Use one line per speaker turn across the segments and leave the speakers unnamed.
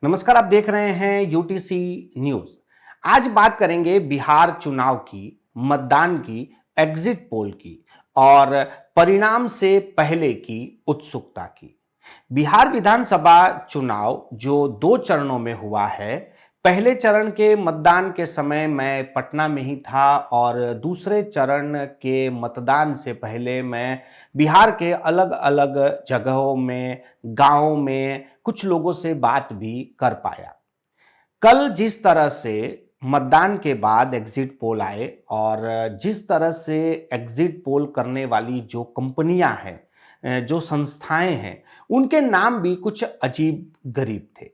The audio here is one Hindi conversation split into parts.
नमस्कार, आप देख रहे हैं यूटीसी न्यूज। आज बात करेंगे बिहार चुनाव की, मतदान की, एग्जिट पोल की और परिणाम से पहले की उत्सुकता की। बिहार विधानसभा चुनाव जो 2 चरणों में हुआ है। पहले चरण के मतदान के समय मैं पटना में ही था और दूसरे चरण के मतदान से पहले मैं बिहार के अलग-अलग जगहों में, गाँव में कुछ लोगों से बात भी कर पाया। कल जिस तरह से मतदान के बाद एग्जिट पोल आए और जिस तरह से एग्जिट पोल करने वाली जो कंपनियां हैं, जो संस्थाएं हैं, उनके नाम भी कुछ अजीब गरीब थे।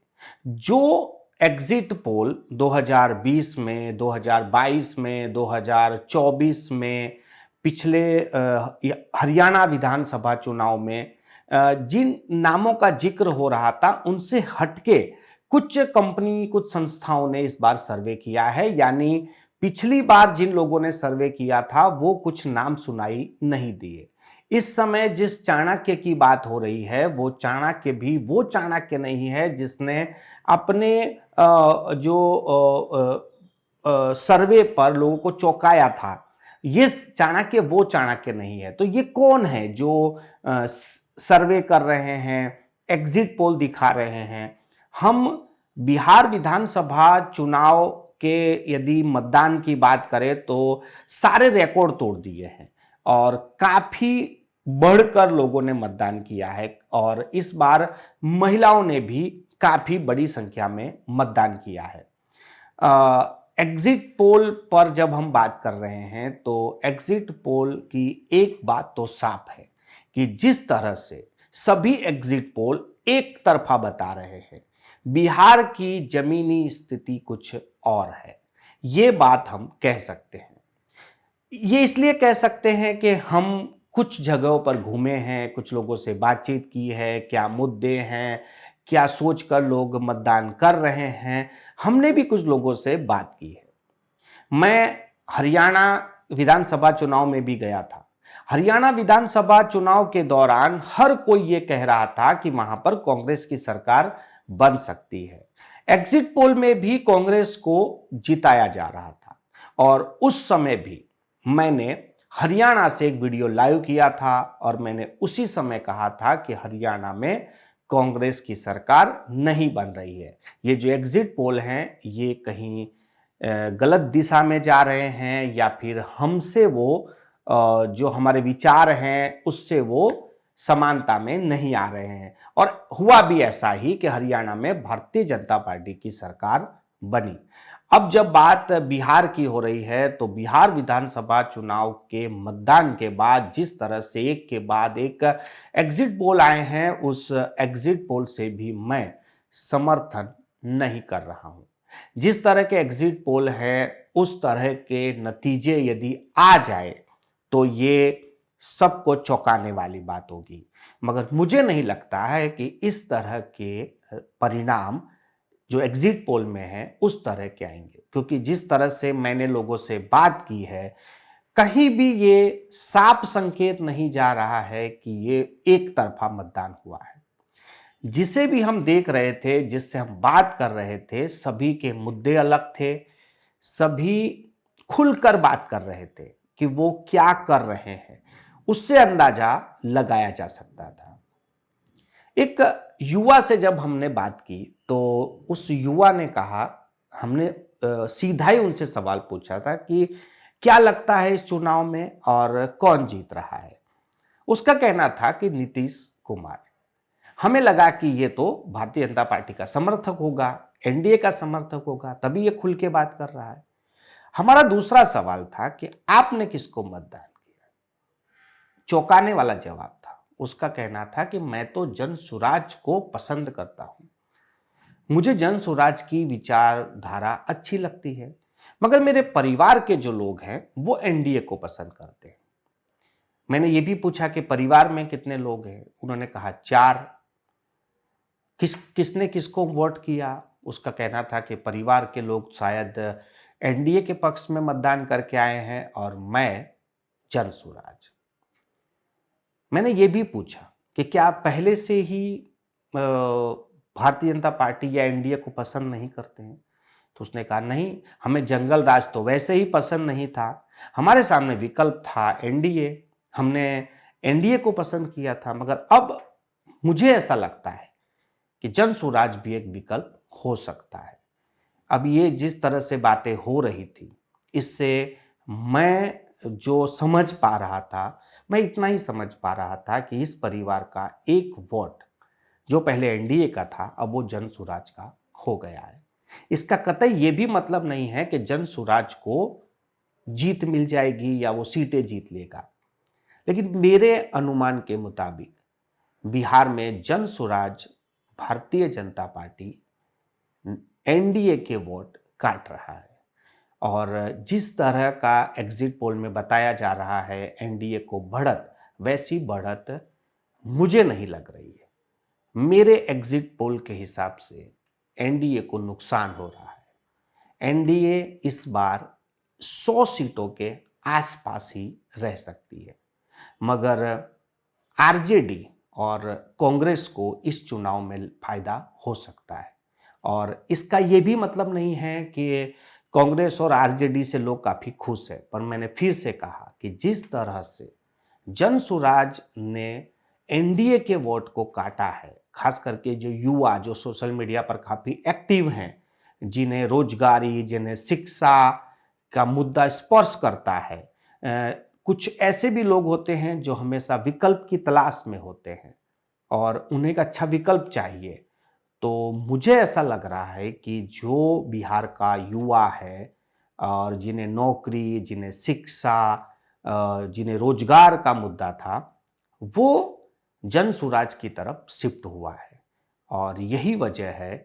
जो एग्जिट पोल 2020 में, 2022 में, 2024 में, पिछले हरियाणा विधानसभा चुनाव में जिन नामों का जिक्र हो रहा था, उनसे हटके कुछ कंपनी, कुछ संस्थाओं ने इस बार सर्वे किया है। यानी पिछली बार जिन लोगों ने सर्वे किया था वो कुछ नाम सुनाई नहीं दिए। इस समय जिस चाणक्य की बात हो रही है वो चाणक्य भी वो चाणक्य नहीं है जिसने अपने जो सर्वे पर लोगों को चौंकाया था। ये चाणक्य वो चाणक्य नहीं है। तो ये कौन है जो सर्वे कर रहे हैं, एग्जिट पोल दिखा रहे हैं? हम बिहार विधानसभा चुनाव के यदि मतदान की बात करें तो सारे रिकॉर्ड तोड़ दिए हैं और काफी बढ़कर लोगों ने मतदान किया है और इस बार महिलाओं ने भी काफी बड़ी संख्या में मतदान किया है। एग्जिट पोल पर जब हम बात कर रहे हैं तो एग्जिट पोल की एक बात तो साफ है कि जिस तरह से सभी एग्जिट पोल एक तरफा बता रहे हैं, बिहार की जमीनी स्थिति कुछ और है। ये बात हम कह सकते हैं। ये इसलिए कह सकते हैं कि हम कुछ जगहों पर घूमे हैं, कुछ लोगों से बातचीत की है, क्या मुद्दे हैं, क्या सोचकर लोग मतदान कर रहे हैं, हमने भी कुछ लोगों से बात की है। मैं हरियाणा विधानसभा चुनाव में भी गया था। हरियाणा विधानसभा चुनाव के दौरान हर कोई ये कह रहा था कि वहां पर कांग्रेस की सरकार बन सकती है। एग्जिट पोल में भी कांग्रेस को जिताया जा रहा था और उस समय भी मैंने हरियाणा से एक वीडियो लाइव किया था और मैंने उसी समय कहा था कि हरियाणा में कांग्रेस की सरकार नहीं बन रही है। ये जो एग्जिट पोल हैं ये कहीं गलत दिशा में जा रहे हैं या फिर हमसे वो जो हमारे विचार हैं उससे वो समानता में नहीं आ रहे हैं। और हुआ भी ऐसा ही कि हरियाणा में भारतीय जनता पार्टी की सरकार बनी। अब जब बात बिहार की हो रही है तो बिहार विधानसभा चुनाव के मतदान के बाद जिस तरह से एक के बाद एक एग्जिट पोल आए हैं, उस एग्जिट पोल से भी मैं समर्थन नहीं कर रहा हूं। जिस तरह के एग्जिट पोल है उस तरह के नतीजे यदि आ जाए तो ये सबको चौंकाने वाली बात होगी। मगर मुझे नहीं लगता है कि इस तरह के परिणाम जो एग्जिट पोल में है उस तरह के आएंगे, क्योंकि जिस तरह से मैंने लोगों से बात की है, कहीं भी ये साफ संकेत नहीं जा रहा है कि ये एक तरफा मतदान हुआ है। जिसे भी हम देख रहे थे, जिससे हम बात कर रहे थे, सभी के मुद्दे अलग थे। सभी खुलकर बात कर रहे थे कि वो क्या कर रहे हैं, उससे अंदाजा लगाया जा सकता था। एक युवा से जब हमने बात की तो उस युवा ने कहा, हमने सीधा ही उनसे सवाल पूछा था कि क्या लगता है इस चुनाव में और कौन जीत रहा है। उसका कहना था कि नीतीश कुमार। हमें लगा कि ये तो भारतीय जनता पार्टी का समर्थक होगा, एनडीए का समर्थक होगा, तभी ये खुल के बात कर रहा है। हमारा दूसरा सवाल था कि आपने किसको मतदान किया। चौंकाने वाला जवाब था। उसका कहना था कि मैं तो जन सुराज को पसंद करता हूं, मुझे जन सुराज की विचारधारा अच्छी लगती है, मगर मेरे परिवार के जो लोग हैं वो एनडीए को पसंद करते हैं। मैंने ये भी पूछा कि परिवार में कितने लोग हैं, उन्होंने कहा 4। किसने किसको वोट किया, उसका कहना था कि परिवार के लोग शायद एनडीए के पक्ष में मतदान करके आए हैं और मैं जन सुराज। मैंने ये भी पूछा कि क्या पहले से ही भारतीय जनता पार्टी या एनडीए को पसंद नहीं करते हैं? तो उसने कहा नहीं, हमें जंगल राज तो वैसे ही पसंद नहीं था, हमारे सामने विकल्प था एनडीए, हमने एनडीए को पसंद किया था, मगर अब मुझे ऐसा लगता है कि जन स्वराज भी एक विकल्प हो सकता है। अब ये जिस तरह से बातें हो रही थी, इससे मैं जो समझ पा रहा था, मैं इतना ही समझ पा रहा था कि इस परिवार का एक वोट जो पहले एनडीए का था, अब वो जन स्वराज का हो गया है। इसका कतई ये भी मतलब नहीं है कि जन स्वराज को जीत मिल जाएगी या वो सीटें जीत लेगा, लेकिन मेरे अनुमान के मुताबिक बिहार में जन स्वराज भारतीय जनता पार्टी एनडीए के वोट काट रहा है। और जिस तरह का एग्जिट पोल में बताया जा रहा है एनडीए को बढ़त, वैसी बढ़त मुझे नहीं लग रही है। मेरे एग्जिट पोल के हिसाब से एनडीए को नुकसान हो रहा है। एनडीए इस बार 100 सीटों के आसपास ही रह सकती है, मगर आरजेडी और कांग्रेस को इस चुनाव में फायदा हो सकता है। और इसका ये भी मतलब नहीं है कि कांग्रेस और आरजेडी से लोग काफ़ी खुश हैं, पर मैंने फिर से कहा कि जिस तरह से जन स्वराज ने एनडीए के वोट को काटा है, खास करके जो युवा जो सोशल मीडिया पर काफ़ी एक्टिव हैं, जिन्हें रोजगारी, जिन्हें शिक्षा का मुद्दा स्पर्श करता है, कुछ ऐसे भी लोग होते हैं जो हमेशा विकल्प की तलाश में होते हैं और उन्हें एक अच्छा विकल्प चाहिए। तो मुझे ऐसा लग रहा है कि जो बिहार का युवा है और जिन्हें नौकरी, जिन्हें शिक्षा, जिन्हें रोजगार का मुद्दा था, वो जन स्वराज की तरफ शिफ्ट हुआ है। और यही वजह है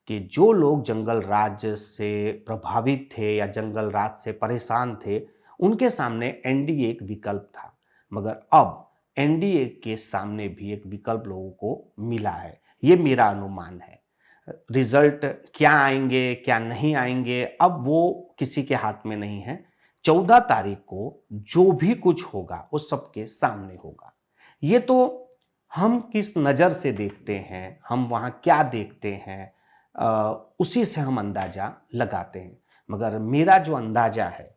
कि जो लोग जंगल राज से प्रभावित थे या जंगल राज से परेशान थे, उनके सामने एनडीए एक विकल्प था, मगर अब एनडीए के सामने भी एक विकल्प लोगों को मिला है। ये मेरा अनुमान है। रिजल्ट क्या आएंगे, क्या नहीं आएंगे, अब वो किसी के हाथ में नहीं है। 14 तारीख को जो भी कुछ होगा वो सबके सामने होगा। ये तो हम किस नज़र से देखते हैं, हम वहाँ क्या देखते हैं, उसी से हम अंदाज़ा लगाते हैं। मगर मेरा जो अंदाज़ा है